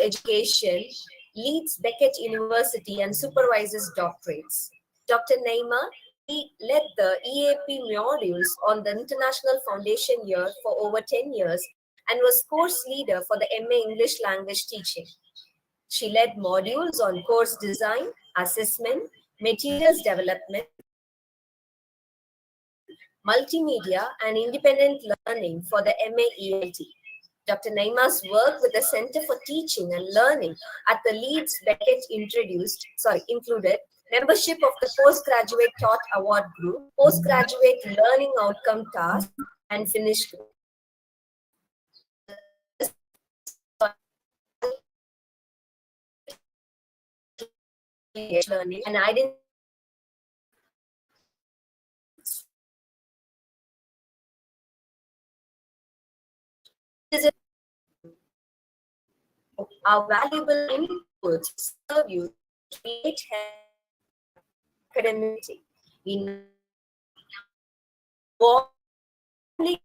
Education, leads Beckett University and supervises doctorates. Dr. Naima led the EAP modules on the International Foundation year for over 10 years and was course leader for the MA English language teaching. She led modules on course design, assessment, materials development, multimedia, and independent learning for the MA ELT. Dr. Naima's work with the Center for Teaching and Learning at the Leeds Beckett included membership of the Postgraduate Taught Award Group, Postgraduate Learning Outcome Task, and Finish Group. Learning and identity. Our valuable inputs serve you to create academicity. We warmly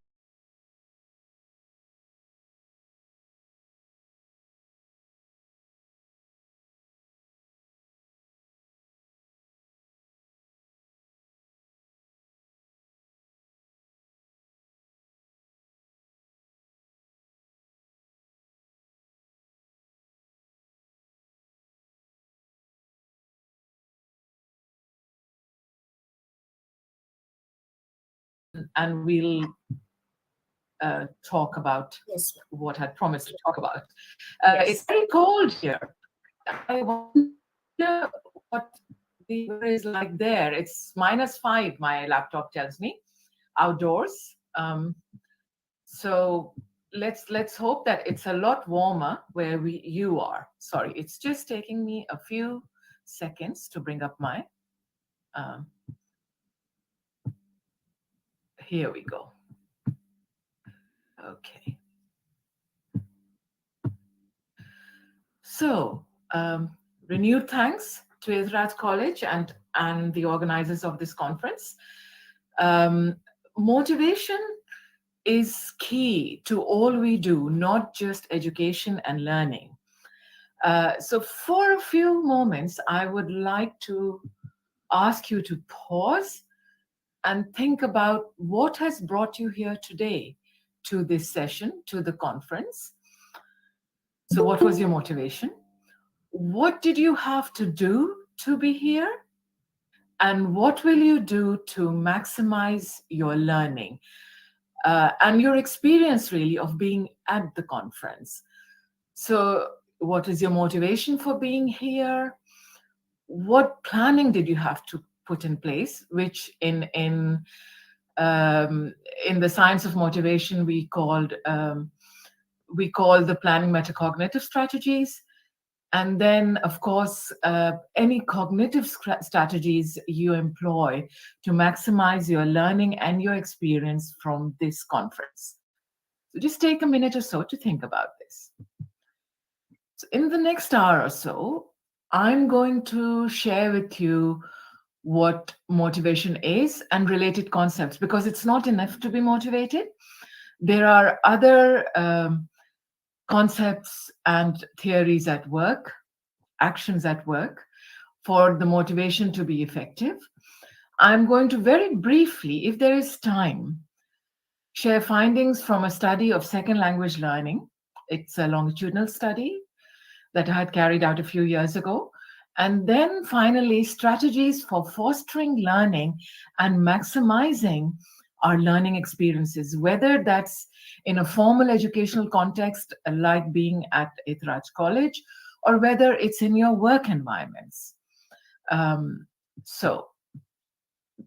and we'll talk about what I promised to talk about. It's very cold here. I wonder what the weather is like there. It's -5, my laptop tells me, outdoors. So let's hope that it's a lot warmer where you are. Sorry, it's just taking me a few seconds to bring up my. Here we go. Okay. So, renewed thanks to Etheraj College and the organizers of this conference. Motivation is key to all we do, not just education and learning. So for a few moments, I would like to ask you to pause and think about what has brought you here today to this session, to the conference. So what was your motivation? What did you have to do to be here? And what will you do to maximize your learning and your experience really of being at the conference? So what is your motivation for being here? What planning did you have to put in place, which in the science of motivation we call the planning metacognitive strategies. And then, of course, any cognitive strategies you employ to maximize your learning and your experience from this conference. So just take a minute or so to think about this. So in the next hour or so, I'm going to share with you what motivation is and related concepts, because it's not enough to be motivated. There are other concepts and theories at work, actions at work, for the motivation to be effective. I'm going to very briefly, if there is time, share findings from a study of second language learning. It's a longitudinal study that I had carried out a few years ago. And then finally, strategies for fostering learning and maximizing our learning experiences, whether that's in a formal educational context, like being at Etheraj College, or whether it's in your work environments. So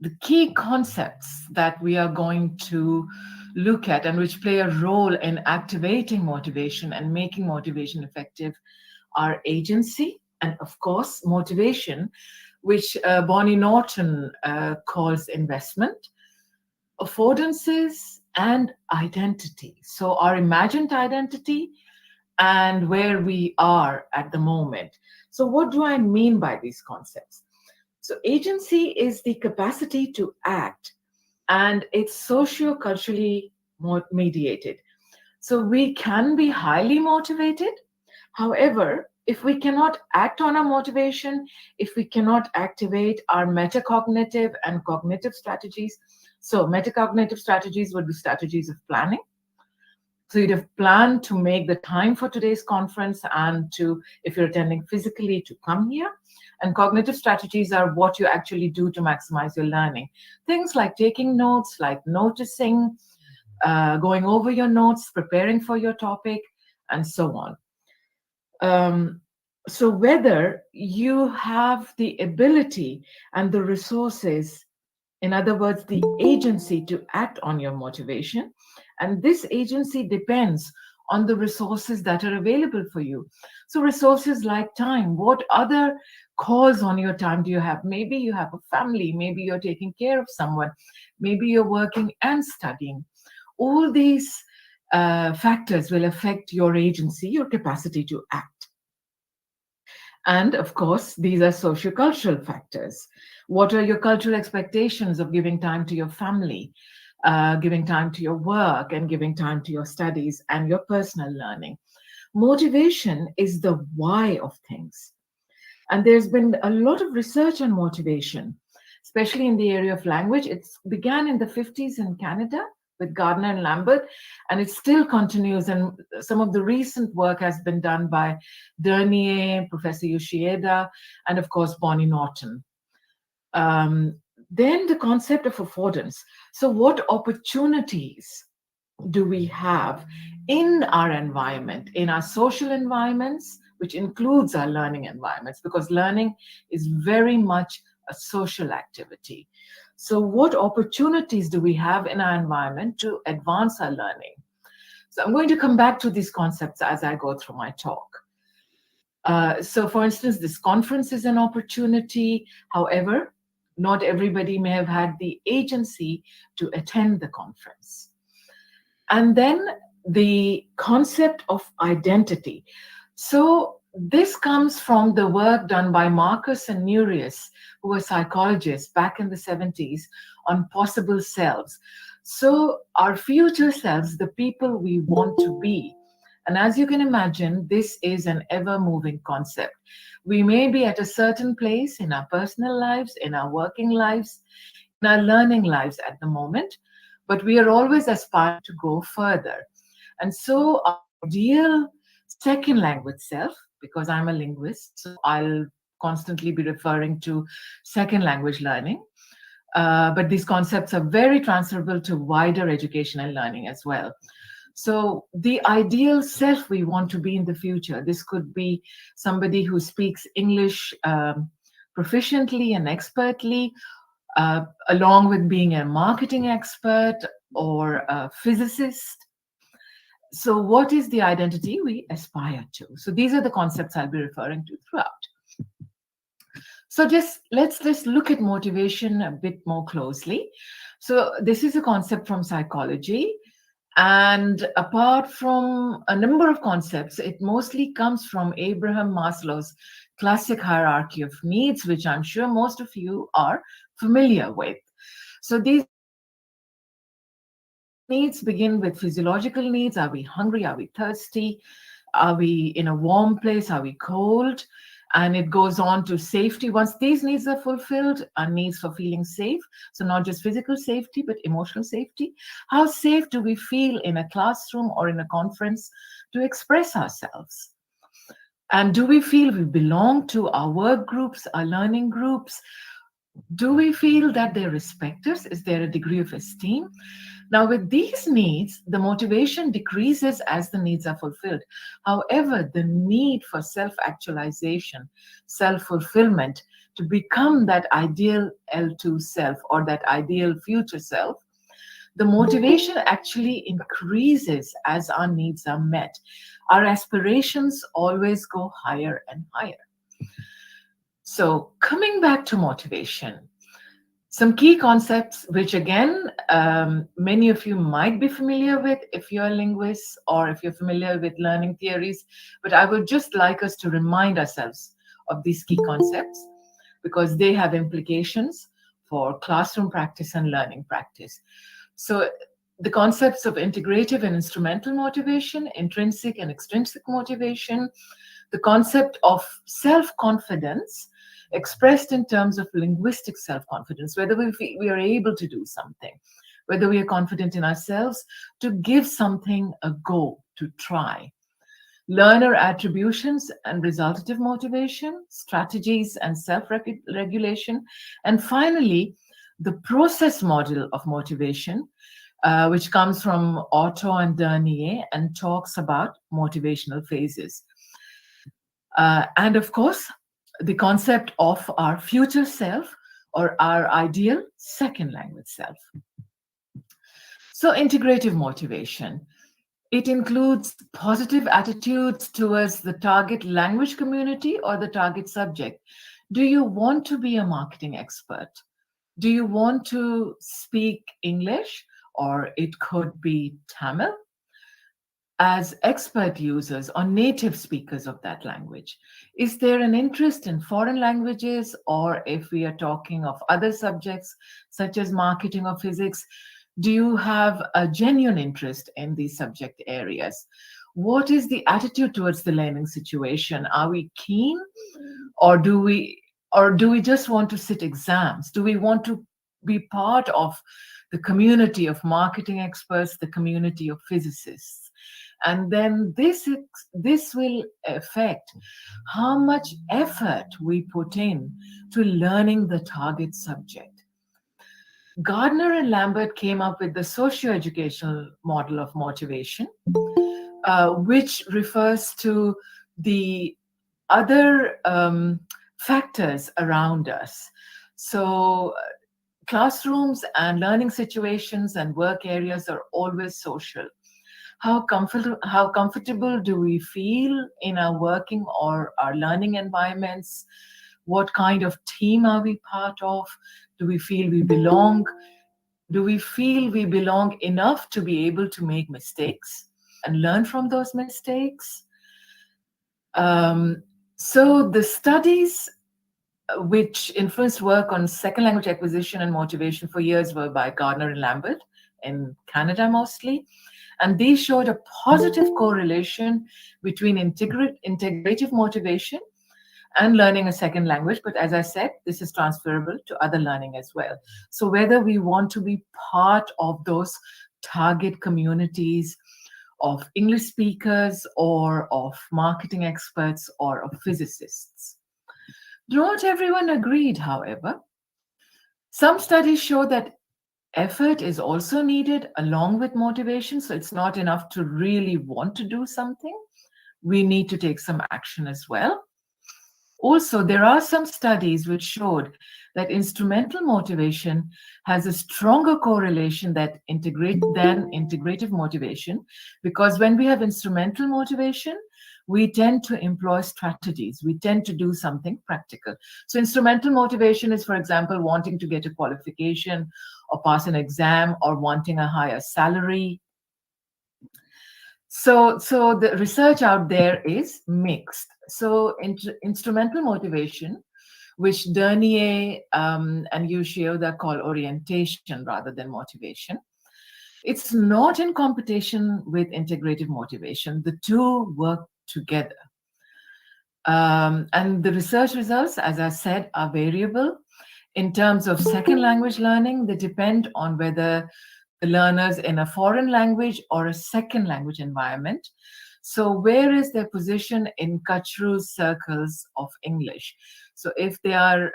the key concepts that we are going to look at and which play a role in activating motivation and making motivation effective are agency and, of course, motivation, which Bonnie Norton calls investment, affordances, and identity. So our imagined identity and where we are at the moment. So what do I mean by these concepts? So agency is the capacity to act, and it's socio-culturally mediated. So we can be highly motivated, However, if we cannot act on our motivation, if we cannot activate our metacognitive and cognitive strategies, so metacognitive strategies would be strategies of planning. So you'd have planned to make the time for today's conference and to, if you're attending physically, to come here. And cognitive strategies are what you actually do to maximize your learning. Things like taking notes, like noticing, going over your notes, preparing for your topic, and so on. So whether you have the ability and the resources, in other words, the agency to act on your motivation, and this agency depends on the resources that are available for you. So resources like time, what other calls on your time do you have? Maybe you have a family, maybe you're taking care of someone, maybe you're working and studying. All these factors will affect your agency, your capacity to act. And of course, these are sociocultural factors. What are your cultural expectations of giving time to your family, giving time to your work, and giving time to your studies and your personal learning? Motivation is the why of things. And there's been a lot of research on motivation, especially in the area of language. It began in the 50s in Canada with Gardner and Lambert, and it still continues. And some of the recent work has been done by Dernier, Professor Yoshieda, and of course, Bonnie Norton. Then the concept of affordance. So what opportunities do we have in our environment, in our social environments, which includes our learning environments, because learning is very much a social activity. So what opportunities do we have in our environment to advance our learning? So I'm going to come back to these concepts as I go through my talk. So for instance, this conference is an opportunity. However, not everybody may have had the agency to attend the conference. And then the concept of identity. So this comes from the work done by Marcus and Neurius, who were psychologists back in the 70s, on possible selves. So our future selves, the people we want to be. And as you can imagine, this is an ever-moving concept. We may be at a certain place in our personal lives, in our working lives, in our learning lives at the moment, but we are always aspiring to go further. And so our ideal second language self, because I'm a linguist, so I'll constantly be referring to second language learning. But these concepts are very transferable to wider education and learning as well. So the ideal self we want to be in the future, this could be somebody who speaks English proficiently and expertly, along with being a marketing expert or a physicist. So what is the identity we aspire to? So these are the concepts I'll be referring to throughout. So let's just look at motivation a bit more closely. So this is a concept from psychology. And apart from a number of concepts, it mostly comes from Abraham Maslow's classic hierarchy of needs, which I'm sure most of you are familiar with. So these needs begin with physiological needs. Are we hungry? Are we thirsty? Are we in a warm place? Are we cold? And it goes on to safety. Once these needs are fulfilled, our needs for feeling safe. So not just physical safety, but emotional safety. How safe do we feel in a classroom or in a conference to express ourselves? And do we feel we belong to our work groups, our learning groups? Do we feel that they respect us? Is there a degree of esteem? Now, with these needs, the motivation decreases as the needs are fulfilled. However, the need for self-actualization, self-fulfillment, to become that ideal L2 self or that ideal future self, the motivation actually increases as our needs are met. Our aspirations always go higher and higher. So coming back to motivation, some key concepts, which again, many of you might be familiar with if you're linguists or if you're familiar with learning theories, but I would just like us to remind ourselves of these key concepts because they have implications for classroom practice and learning practice. So the concepts of integrative and instrumental motivation, intrinsic and extrinsic motivation, the concept of self-confidence expressed in terms of linguistic self-confidence, whether we are able to do something, whether we are confident in ourselves to give something a go, to try. Learner attributions and resultative motivation, strategies and self-regulation, and finally, the process model of motivation, which comes from Otto and Dernier and talks about motivational phases. And of course, the concept of our future self or our ideal second language self. So, integrative motivation. It includes positive attitudes towards the target language community or the target subject. Do you want to be a marketing expert? Do you want to speak English, or it could be Tamil, as expert users or native speakers of that language? Is there an interest in foreign languages, or if we are talking of other subjects such as marketing or physics, do you have a genuine interest in these subject areas? What is the attitude towards the learning situation? Are we keen, or do we just want to sit exams? Do we want to be part of the community of marketing experts, the community of physicists? And then this will affect how much effort we put in to learning the target subject. Gardner and Lambert came up with the socio-educational model of motivation, which refers to the other factors around us. So classrooms and learning situations and work areas are always social. How comfortable do we feel in our working or our learning environments? What kind of team are we part of? Do we feel we belong? Do we feel we belong enough to be able to make mistakes and learn from those mistakes? So the studies which influenced work on second language acquisition and motivation for years were by Gardner and Lambert in Canada mostly. And these showed a positive correlation between integrative motivation and learning a second language. But as I said, this is transferable to other learning as well. So whether we want to be part of those target communities of English speakers or of marketing experts or of physicists. Not everyone agreed, however. Some studies show that effort is also needed along with motivation. So it's not enough to really want to do something. We need to take some action as well. Also, there are some studies which showed that instrumental motivation has a stronger correlation than integrative motivation, because when we have instrumental motivation, we tend to employ strategies. We tend to do something practical. So instrumental motivation is, for example, wanting to get a qualification or pass an exam or wanting a higher salary. So the research out there is mixed. So instrumental motivation, which Dernier and Ushioda call orientation rather than motivation, it's not in competition with integrative motivation. The two work together. And the research results, as I said, are variable. In terms of second language learning, they depend on whether the learners in a foreign language or a second language environment. So where is their position in Kachru's circles of English? So if they are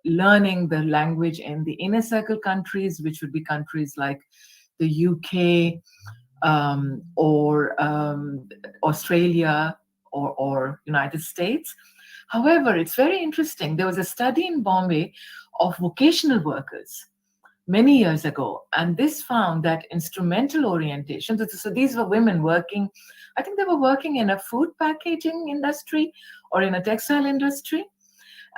learning the language in the inner circle countries, which would be countries like the UK or Australia or United States. However, it's very interesting. There was a study in Bombay of vocational workers many years ago, and this found that instrumental orientation, so these were women working, I think they were working in a food packaging industry or in a textile industry,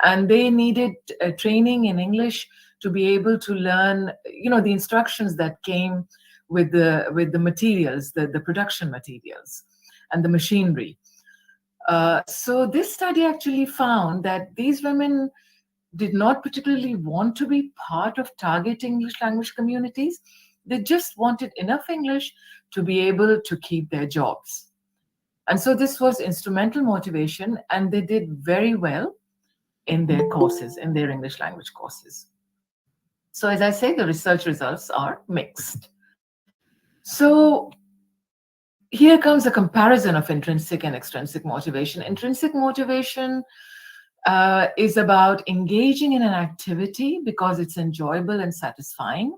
and they needed training in English to be able to learn, the instructions that came with the materials, the production materials and the machinery. So this study actually found that these women did not particularly want to be part of target English language communities. They just wanted enough English to be able to keep their jobs. And so this was instrumental motivation, and they did very well in their courses, in their English language courses. So, as I say, the research results are mixed. So, here comes a comparison of intrinsic and extrinsic motivation. Intrinsic motivation is about engaging in an activity because it's enjoyable and satisfying,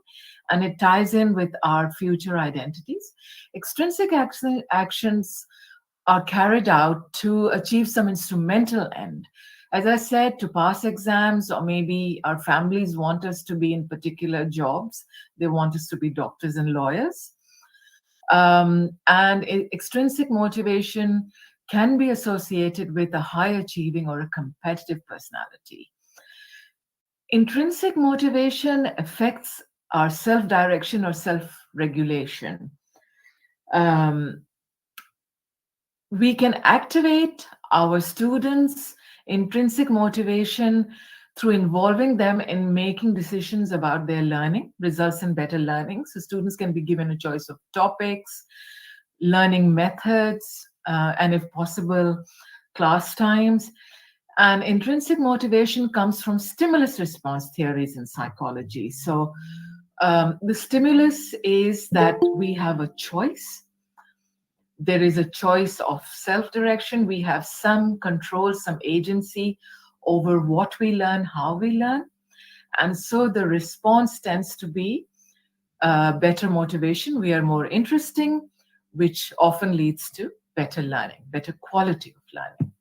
and it ties in with our future identities. Extrinsic actions are carried out to achieve some instrumental end. As I said, to pass exams, or maybe our families want us to be in particular jobs. They want us to be doctors and lawyers. And extrinsic motivation can be associated with a high achieving or a competitive personality. Intrinsic motivation affects our self-direction or self-regulation. We can activate our students' intrinsic motivation through involving them in making decisions about their learning, results in better learning. So students can be given a choice of topics, learning methods, and if possible, class times. And intrinsic motivation comes from stimulus response theories in psychology. So the stimulus is that we have a choice. There is a choice of self-direction. We have some control, some agency over what we learn, how we learn. And so the response tends to be better motivation. We are more interesting, which often leads to better learning, better quality of learning.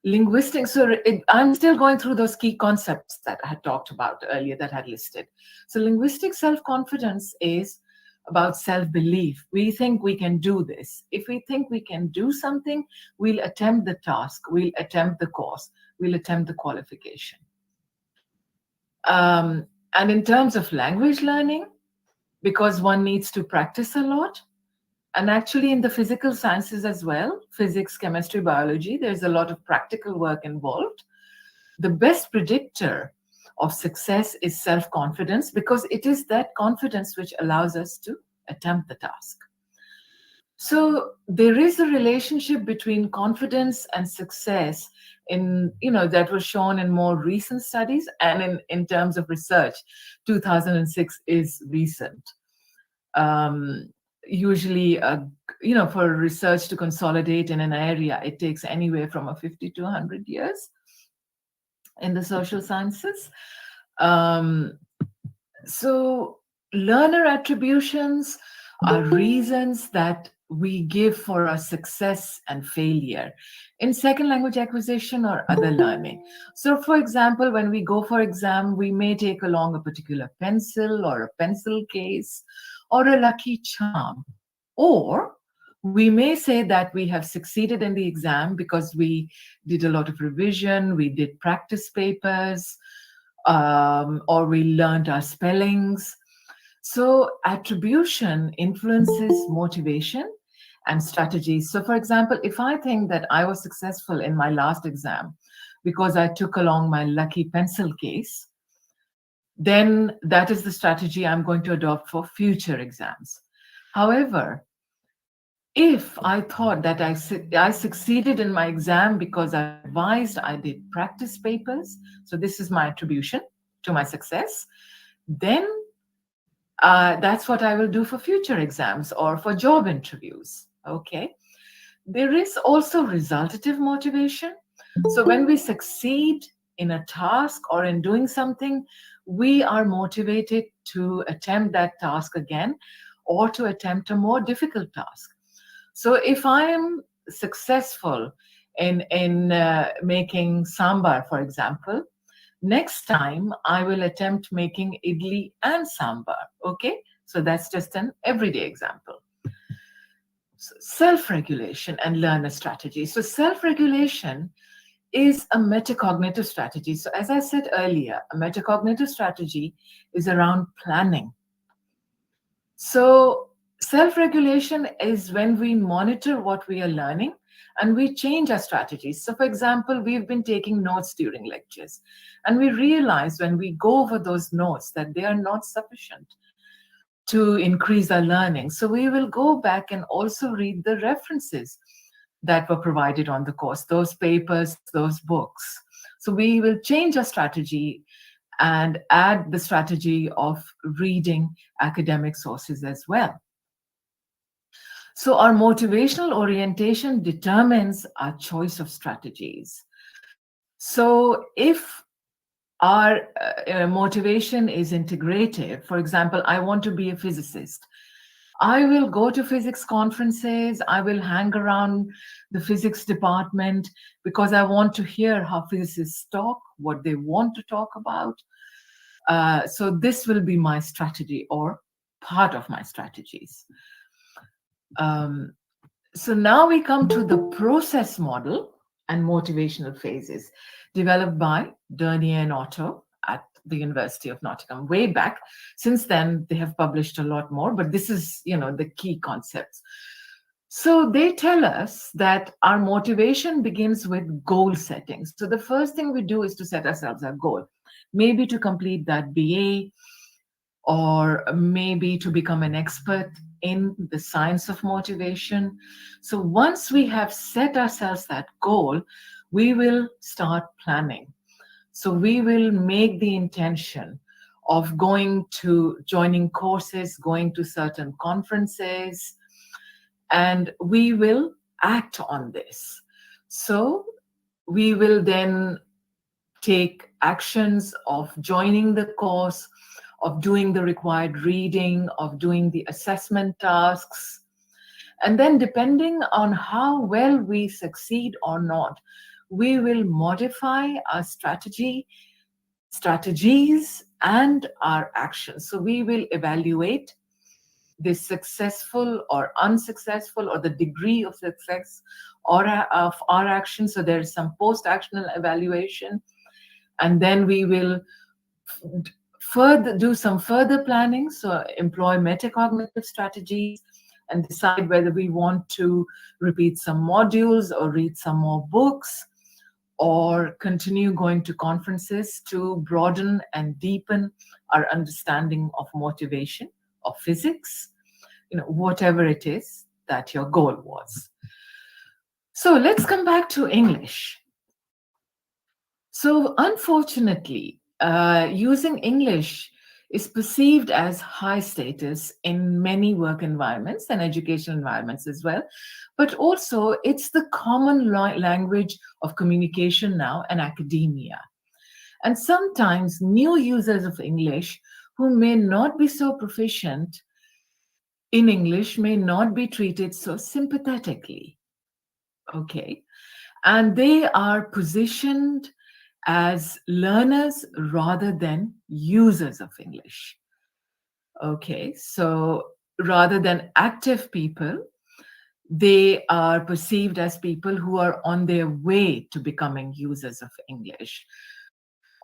Linguistics, so I'm still going through those key concepts that I had talked about earlier, that I had listed. So linguistic self-confidence is about self-belief. We think we can do this. If we think we can do something, we'll attempt the task, we'll attempt the course, we'll attempt the qualification. And in terms of language learning, because one needs to practice a lot, and actually in the physical sciences as well, physics, chemistry, biology, there's a lot of practical work involved. The best predictor of success is self-confidence, because it is that confidence which allows us to attempt the task. So there is a relationship between confidence and success that was shown in more recent studies, and in terms of research, 2006 is recent. Usually, for research to consolidate in an area, it takes anywhere from 50 to 100 years in the social sciences. So learner attributions are reasons that we give for our success and failure in second language acquisition or other learning. So for example, when we go for exam, we may take along a particular pencil or a pencil case or a lucky charm. Or we may say that we have succeeded in the exam because we did a lot of revision, we did practice papers, or we learned our spellings. So attribution influences motivation and strategies. So for example, if I think that I was successful in my last exam because I took along my lucky pencil case, then that is the strategy I'm going to adopt for future exams. However, if I thought that I succeeded in my exam because I revised, I did practice papers, so this is my attribution to my success, then that's what I will do for future exams or for job interviews. Okay. There is also resultative motivation. So when we succeed in a task or in doing something, we are motivated to attempt that task again or to attempt a more difficult task. So if I am successful in making sambar, for example, next time I will attempt making idli and sambar. Okay, so that's just an everyday example. So self-regulation and learner strategy. So self-regulation is a metacognitive strategy. So as I said earlier, a metacognitive strategy is around planning. So self-regulation is when we monitor what we are learning and we change our strategies. So for example, we've been taking notes during lectures and we realize when we go over those notes that they are not sufficient. to increase our learning. So we will go back and also read the references that were provided on the course, those papers, those books. So we will change our strategy and add the strategy of reading academic sources as well. So our motivational orientation determines our choice of strategies. So if our motivation is integrative, for example, I want to be a physicist, I will go to physics conferences, I will hang around the physics department because I want to hear how physicists talk, what they want to talk about. So this will be my strategy or part of my strategies. Um, so now we come to the process model and motivational phases developed by Dernier and Otto at the University of Nottingham way back. Since then, they have published a lot more, but this is, the key concepts. So they tell us that our motivation begins with goal setting. So the first thing we do is to set ourselves a goal, maybe to complete that BA, or maybe to become an expert in the science of motivation. So once we have set ourselves that goal, we will start planning. So we will make the intention of joining courses, going to certain conferences, and we will act on this. So we will then take actions of joining the course, of doing the required reading, of doing the assessment tasks. And then depending on how well we succeed or not, we will modify our strategies and our actions. So we will evaluate the successful or unsuccessful or the degree of success or of our action. So there is some post-actional evaluation. And then we will do some further planning, so employ metacognitive strategies and decide whether we want to repeat some modules or read some more books or continue going to conferences to broaden and deepen our understanding of motivation, of physics, whatever it is that your goal was. So let's come back to English. So unfortunately, using English is perceived as high status in many work environments and educational environments as well. But also, it's the common language of communication now in academia. And sometimes new users of English who may not be so proficient in English may not be treated so sympathetically. Okay. And they are positioned as learners rather than users of English. Okay, so rather than active people, they are perceived as people who are on their way to becoming users of English.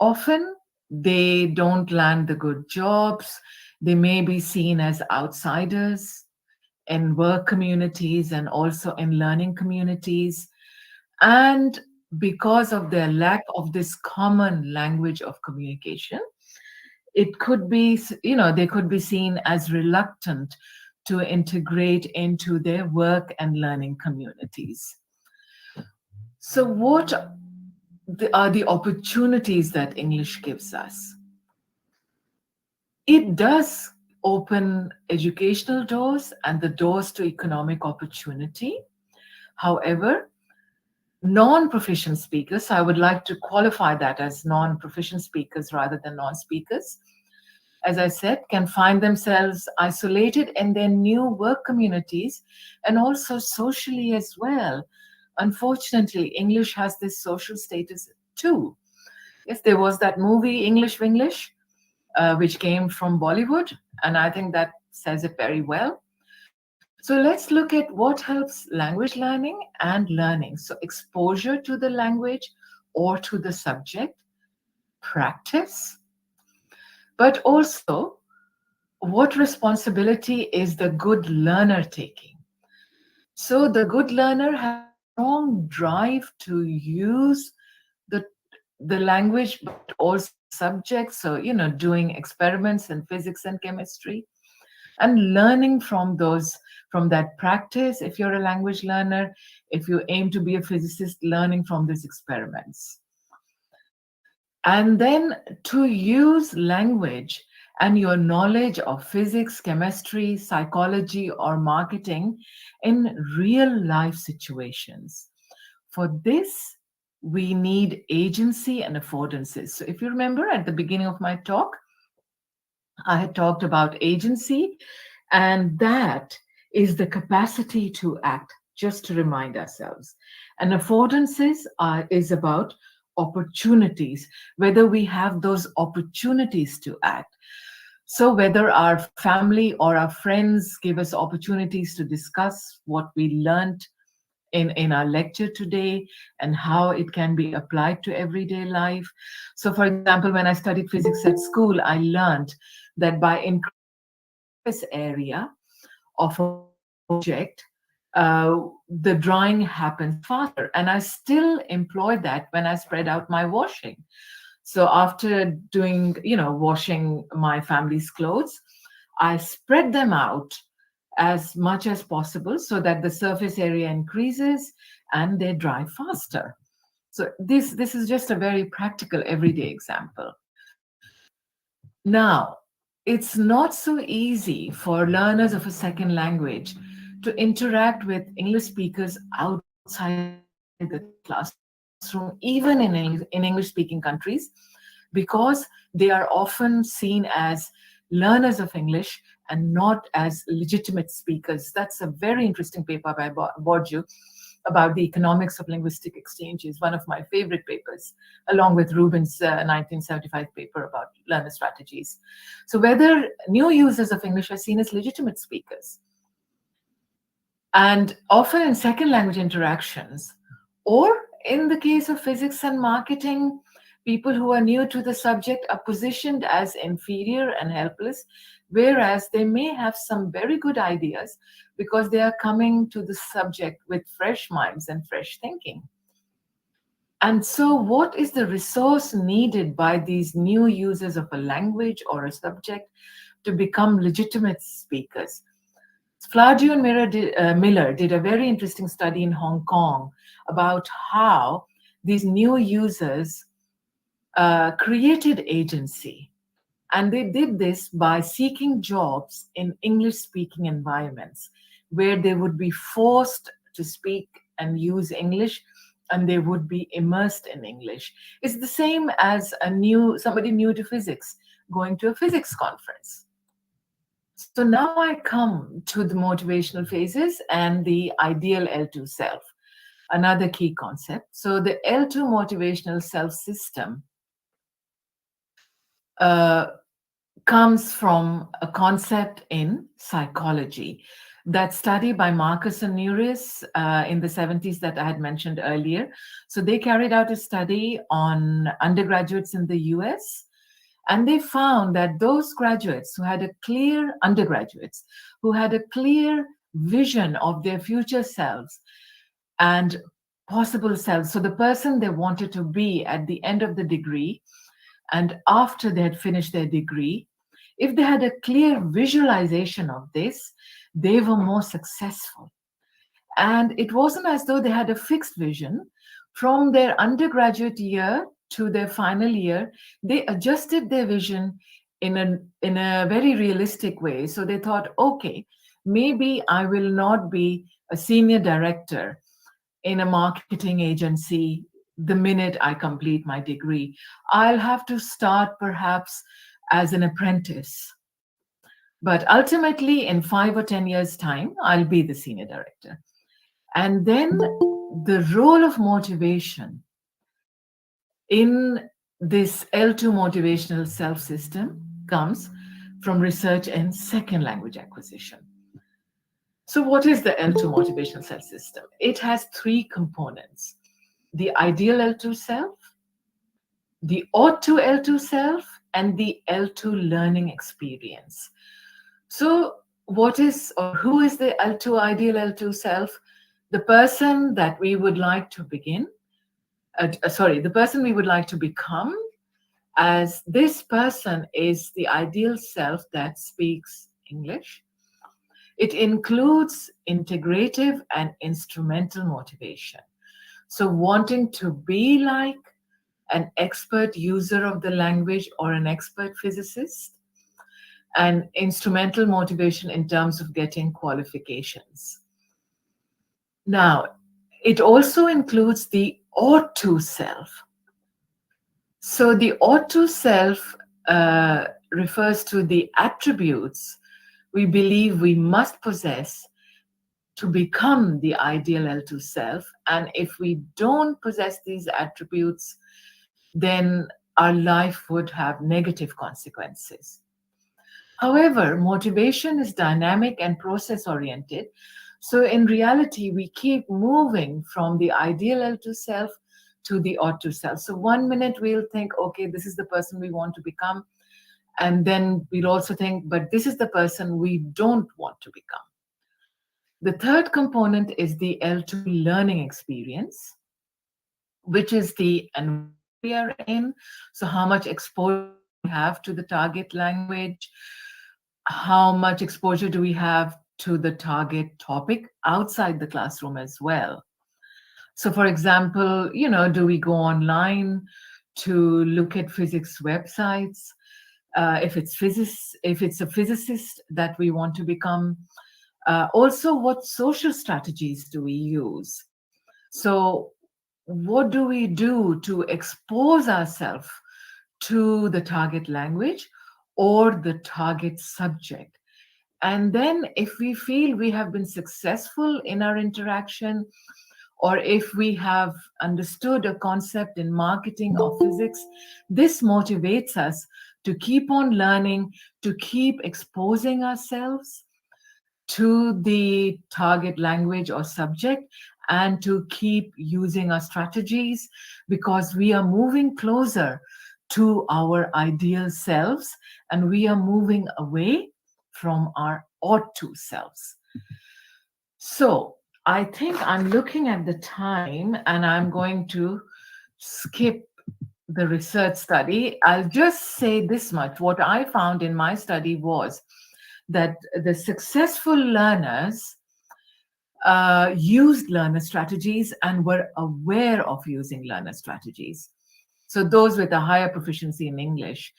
Often they don't land the good jobs. They may be seen as outsiders in work communities and also in learning communities. And because of their lack of this common language of communication, it could be, they could be seen as reluctant to integrate into their work and learning communities. So what are the opportunities that English gives us? It does open educational doors and the doors to economic opportunity. However, non-proficient speakers, I would like to qualify that as non-proficient speakers rather than non-speakers, as I said, can find themselves isolated in their new work communities and also socially as well. Unfortunately, English has this social status too. Yes, there was that movie English Winglish, which came from Bollywood, and I think that says it very well. So let's look at what helps language learning and learning. So exposure to the language or to the subject, practice, but also what responsibility is the good learner taking? So the good learner has a strong drive to use the language, but also subjects. So, doing experiments in physics and chemistry. and learning from those, from that practice. If you're a language learner, if you aim to be a physicist, learning from these experiments. And then to use language and your knowledge of physics, chemistry, psychology, or marketing in real life situations. For this, we need agency and affordances. So, if you remember at the beginning of my talk, I had talked about agency, and that is the capacity to act, just to remind ourselves. And affordances is about opportunities, whether we have those opportunities to act. So, whether our family or our friends give us opportunities to discuss what we learned in our lecture today and how it can be applied to everyday life. So, for example, when I studied physics at school, I learned that by increasing this area of a object, the drying happens faster. And I still employ that when I spread out my washing. So after doing, washing my family's clothes, I spread them out as much as possible so that the surface area increases and they dry faster. So this is just a very practical everyday example. Now, it's not so easy for learners of a second language to interact with English speakers outside the classroom, even in English speaking countries, because they are often seen as learners of English and not as legitimate speakers. That's a very interesting paper by Borju about the economics of linguistic exchanges, one of my favorite papers, along with Rubin's 1975 paper about learner strategies. So whether new users of English are seen as legitimate speakers. And often in second language interactions, or in the case of physics and marketing, people who are new to the subject are positioned as inferior and helpless, whereas they may have some very good ideas because they are coming to the subject with fresh minds and fresh thinking. And so, what is the resource needed by these new users of a language or a subject to become legitimate speakers? Flaggio and Miller did a very interesting study in Hong Kong about how these new users created agency. And they did this by seeking jobs in English speaking environments where they would be forced to speak and use English, and they would be immersed in English. It's the same as somebody new to physics going to a physics conference. So now I come to the motivational phases and the ideal L2 self, another key concept. So the L2 motivational self system comes from a concept in psychology. That study by Marcus and Nuris in the 70s that I had mentioned earlier. So they carried out a study on undergraduates in the US, and they found that those graduates who had a clear, undergraduates, who had a clear vision of their future selves and possible selves, so the person they wanted to be at the end of the degree and after they had finished their degree, if they had a clear visualization of this, they were more successful. And it wasn't as though they had a fixed vision. From their undergraduate year to their final year, they adjusted their vision in a very realistic way. So they thought, okay, maybe I will not be a senior director in a marketing agency the minute I complete my degree. I'll have to start perhaps as an apprentice. But ultimately, in 5 or 10 years' time, I'll be the senior director. And then the role of motivation in this L2 motivational self system comes from research in second language acquisition. So, what is the L2 motivational self system? It has 3 components: the ideal L2 self, the ought to L2 self, and the L2 learning experience. So, what is or who is the L2 ideal L2 self? The person that we would like to the person we would like to become, as this person is the ideal self that speaks English, It includes integrative and instrumental motivation. So, wanting to be like an expert user of the language or an expert physicist, and instrumental motivation in terms of getting qualifications. Now, it also includes the ought to self. So, the ought to self refers to the attributes we believe we must possess to become the ideal L2 self. And if we don't possess these attributes, then our life would have negative consequences. However, motivation is dynamic and process oriented. So in reality, we keep moving from the ideal L2 self to the ought to self. So one minute we'll think, okay, this is the person we want to become. And then we'll also think, but this is the person we don't want to become. The third component is the L2 learning experience, which is the environment we are in. So, how much exposure do we have to the target language? How much exposure do we have to the target topic outside the classroom as well? So, for example, do we go online to look at physics websites? If it's a physicist that we want to become, also, what social strategies do we use? So, what do we do to expose ourselves to the target language or the target subject? And then, if we feel we have been successful in our interaction, or if we have understood a concept in marketing or physics, this motivates us to keep on learning, to keep exposing ourselves to the target language or subject, and to keep using our strategies, because we are moving closer to our ideal selves and we are moving away from our ought to selves. So I think I'm looking at the time and I'm going to skip the research study. I'll just say this much. What I found in my study was that the successful learners used learner strategies and were aware of using learner strategies. So those with a higher proficiency in English,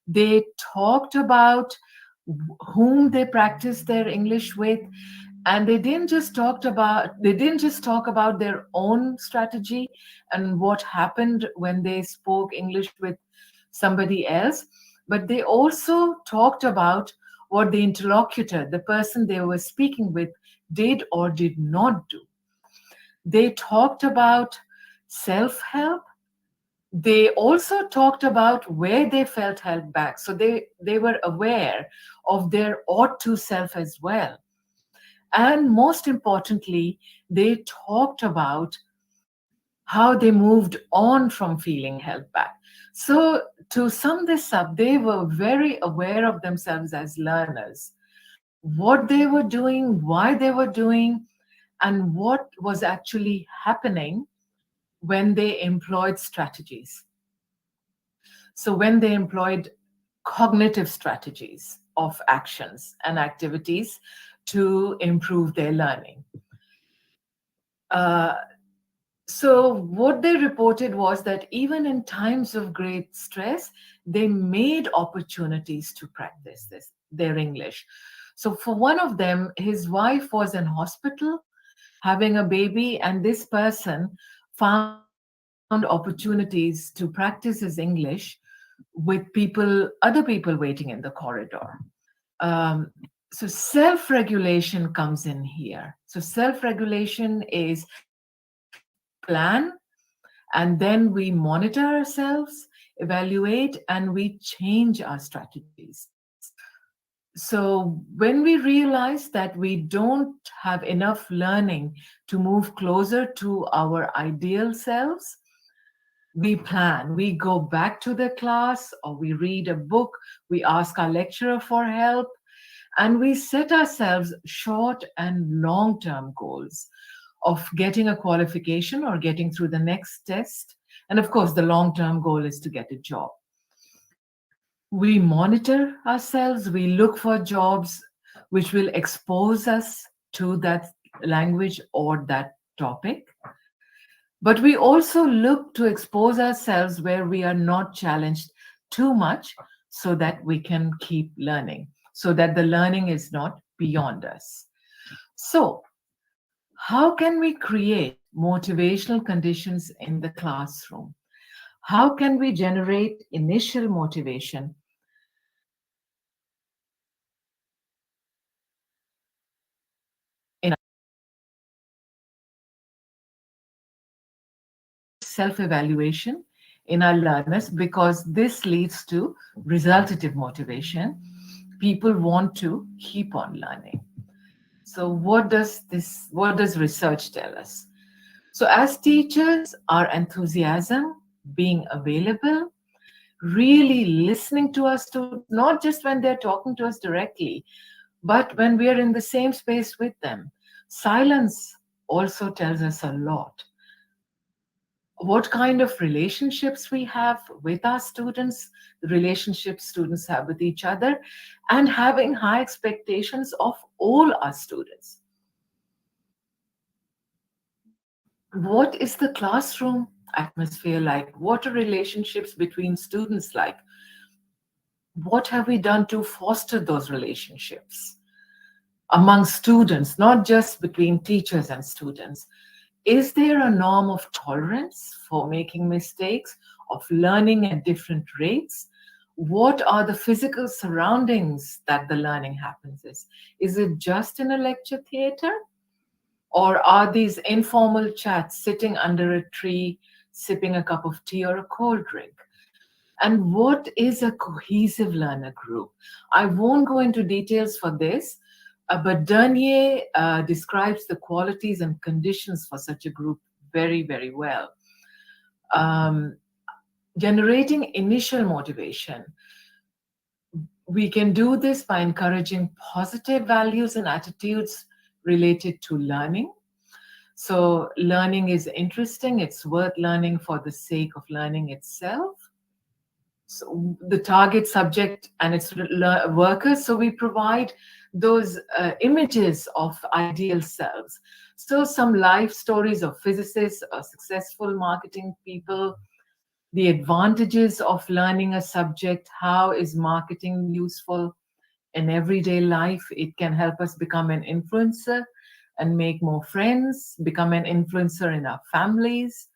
they talked about whom they practiced their English with, and they didn't just talk about their own strategy and what happened when they spoke English with somebody else, but they also talked about what the interlocutor, the person they were speaking with, did or did not do. They talked about self-help. They also talked about where they felt held back. So they were aware of their ought to self as well. And most importantly, they talked about how they moved on from feeling held back. So, to sum this up, they were very aware of themselves as learners, what they were doing, why they were doing, and what was actually happening when they employed strategies. So, when they employed cognitive strategies of actions and activities to improve their learning. Uh, So, what they reported was that even in times of great stress, they made opportunities to practice their English. So, for one of them, his wife was in hospital having a baby, and this person found opportunities to practice his English with other people waiting in the corridor. Um, so, self regulation comes in here. So, self regulation is we plan and then we monitor ourselves, evaluate, and we change our strategies. So when we realize that we don't have enough learning to move closer to our ideal selves, we plan. We go back to the class or we read a book, we ask our lecturer for help, and we set ourselves short and long term goals of getting a qualification or getting through the next test. And of course, the long term goal is to get a job. We monitor ourselves, we look for jobs which will expose us to that language or that topic. But we also look to expose ourselves where we are not challenged too much so that we can keep learning, so that the learning is not beyond us. So, how can we create motivational conditions in the classroom? How can we generate initial motivation in self-evaluation in our learners, because this leads to resultative motivation. People want to keep on learning. So what does research tell us? So as teachers, our enthusiasm, being available, really listening to our students, not just when they're talking to us directly, but when we are in the same space with them. Silence also tells us a lot. What kind of relationships we have with our students, the relationships students have with each other, and having high expectations of all our students. What is the classroom atmosphere like? What are relationships between students like? What have we done to foster those relationships among students, not just between teachers and students? Is there a norm of tolerance for making mistakes, of learning at different rates? What are the physical surroundings that the learning happens in? Is it just in a lecture theater? Or are these informal chats sitting under a tree, sipping a cup of tea or a cold drink? And what is a cohesive learner group? I won't go into details for this, but Dernier describes the qualities and conditions for such a group very, very well. Um, Generating initial motivation. We can do this by encouraging positive values and attitudes related to learning. So, learning is interesting, it's worth learning for the sake of learning itself. So the target subject and its workers, so we provide those images of ideal selves. So some life stories of physicists or successful marketing people, the advantages of learning a subject, how is marketing useful in everyday life. It can help us become an influencer and make more friends, become an influencer in our families,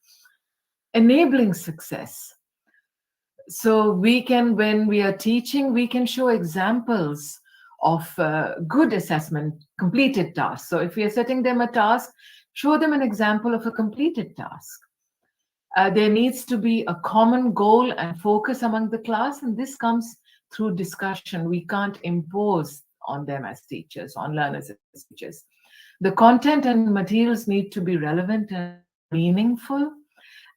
enabling success. So we can, when we are teaching, we can show examples of good assessment, completed tasks. So if we are setting them a task, show them an example of a completed task. There needs to be a common goal and focus among the class, and this comes through discussion. We can't impose on them as teachers, on learners as teachers. The content and materials need to be relevant and meaningful.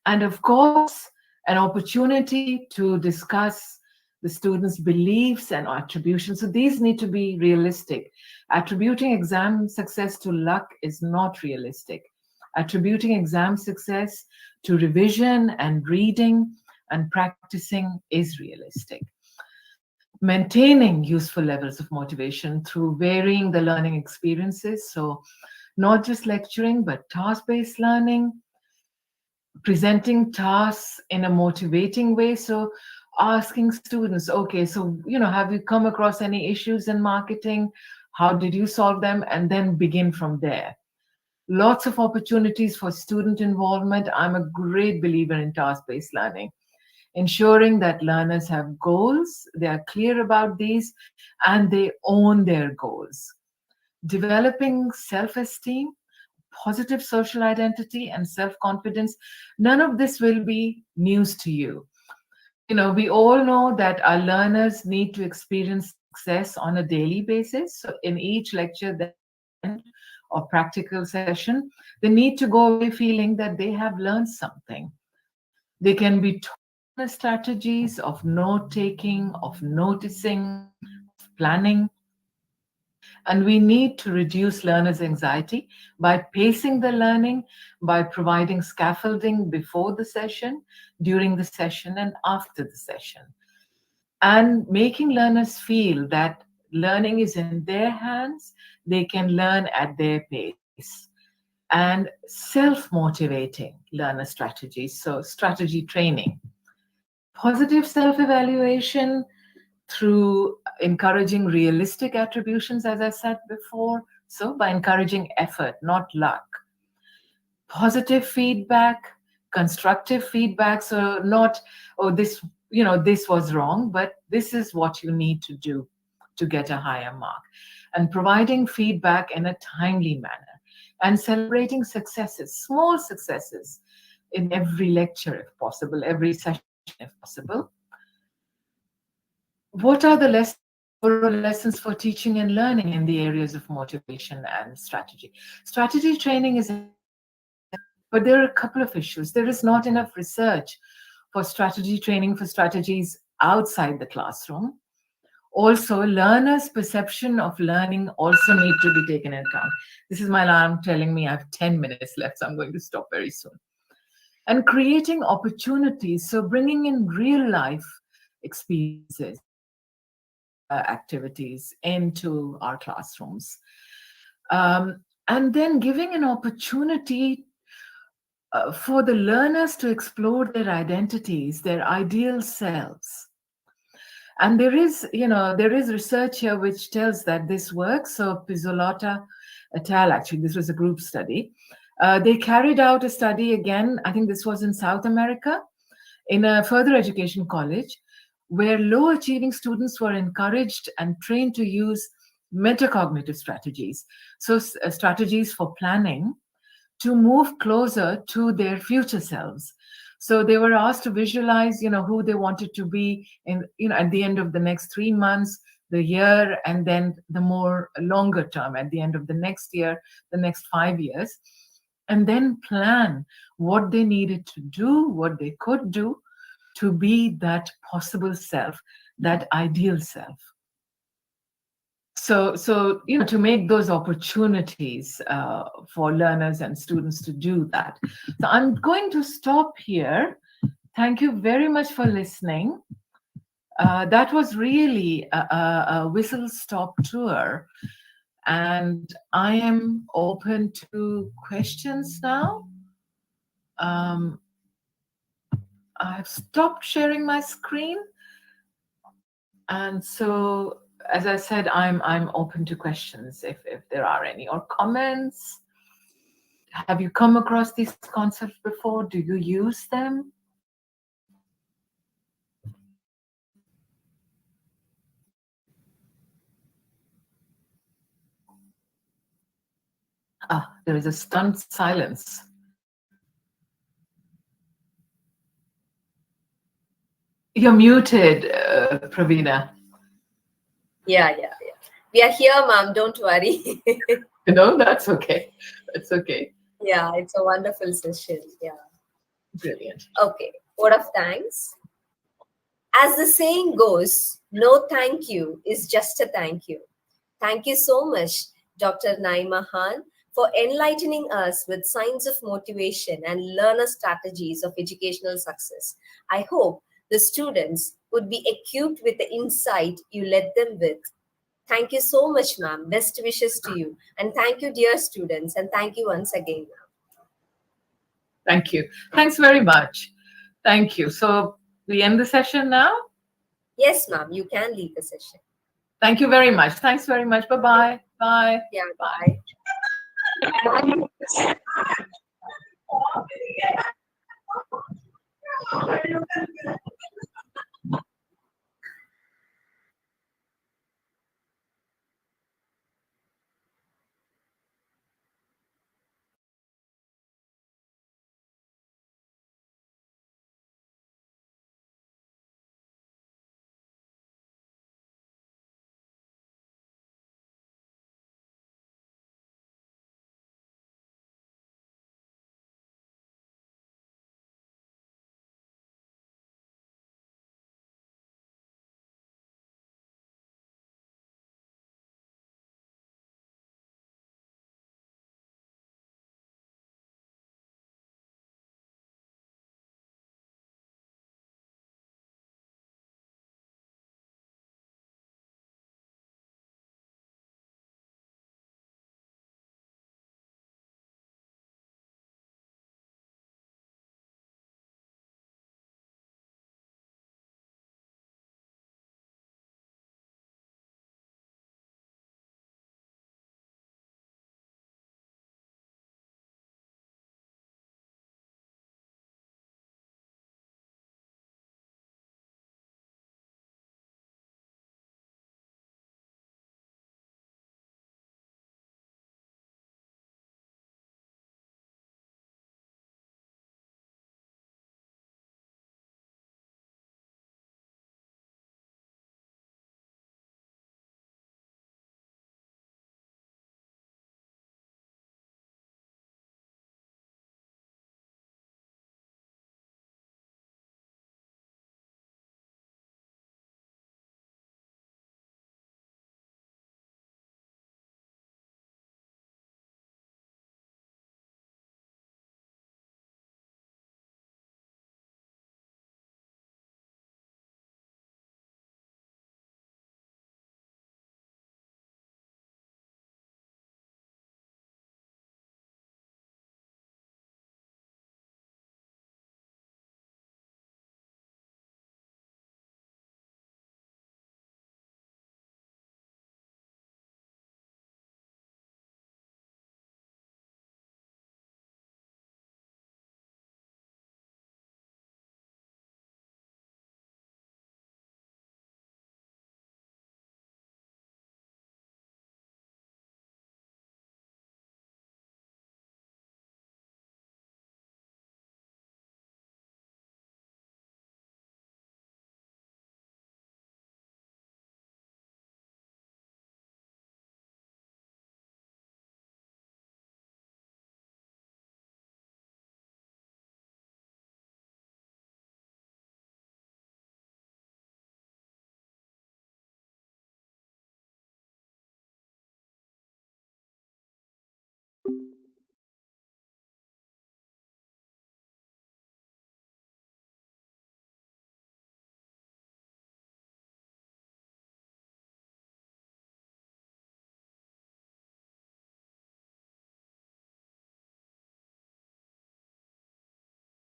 And of course, an opportunity to discuss the students' beliefs and attributions. So these need to be realistic. Attributing exam success to luck is not realistic. Attributing exam success to revision and reading and practicing is realistic. Maintaining useful levels of motivation through varying the learning experiences. So not just lecturing, but task-based learning, presenting tasks in a motivating way. So asking students, okay, so, have you come across any issues in marketing? How did you solve them? And then begin from there. Lots of opportunities for student involvement. I'm a great believer in task-based learning, ensuring that learners have goals, they are clear about these, and they own their goals. Developing self-esteem, positive social identity, and self-confidence. None of this will be news to you. We all know that our learners need to experience success on a daily basis. So in each lecture that or practical session, they need to go away feeling that they have learned something. They can be taught the strategies of note taking, of noticing, of planning. And we need to reduce learners' anxiety by pacing the learning, by providing scaffolding before the session, during the session, and after the session. And making learners feel that learning is in their hands, they can learn at their pace. And self-motivating learner strategies, so strategy training, positive self-evaluation through encouraging realistic attributions, as I said before, so by encouraging effort, not luck. Positive feedback, constructive feedback, so not, oh, this, this was wrong, but this is what you need to do to get a higher mark. And providing feedback in a timely manner, and celebrating successes, small successes, in every lecture if possible, every session if possible. What are the overall lessons for teaching and learning in the areas of motivation and strategy? Strategy training is, but there are a couple of issues. There is not enough research for strategy training for strategies outside the classroom. Also, learners' perception of learning also need to be taken into account. This is my alarm telling me I have 10 minutes left, so I'm going to stop very soon. And creating opportunities, so bringing in real life experiences, activities into our classrooms. And then giving an opportunity for the learners to explore their identities, their ideal selves. And there is research here which tells that this works. So Pizzolotta et al., actually, this was a group study. They carried out a study again, I think this was in South America, in a further education college, where low achieving students were encouraged and trained to use metacognitive strategies. So strategies for planning to move closer to their future selves. So they were asked to visualize, who they wanted to be in, at the end of the next 3 months, the year, and then the more longer term at the end of the next year, the next 5 years, and then plan what they needed to do, what they could do to be that possible self, that ideal self. So to make those opportunities for learners and students to do that. So I'm going to stop here. Thank you very much for listening. That was really a whistle-stop tour. And I am open to questions now. I've stopped sharing my screen. And so, as I said, I'm open to questions if there are any, or comments. Have you come across these concepts before? Do you use them? There is a stunned silence. You're muted, Pravina. Yeah. We are here, ma'am. Don't worry. No, that's okay. That's okay. Yeah, it's a wonderful session. Yeah. Brilliant. Okay. Word of thanks. As the saying goes, no thank you is just a thank you. Thank you so much, Dr. Naima Khan, for enlightening us with signs of motivation and learner strategies of educational success. I hope the students would be equipped with the insight you led them with. Thank you so much, ma'am. Best wishes to you. And thank you, dear students. And thank you once again, ma'am. Thank you. Thanks very much. Thank you. So we end the session now? Yes, ma'am. You can leave the session. Thank you very much. Thanks very much. Bye-bye. Bye. Yeah, bye.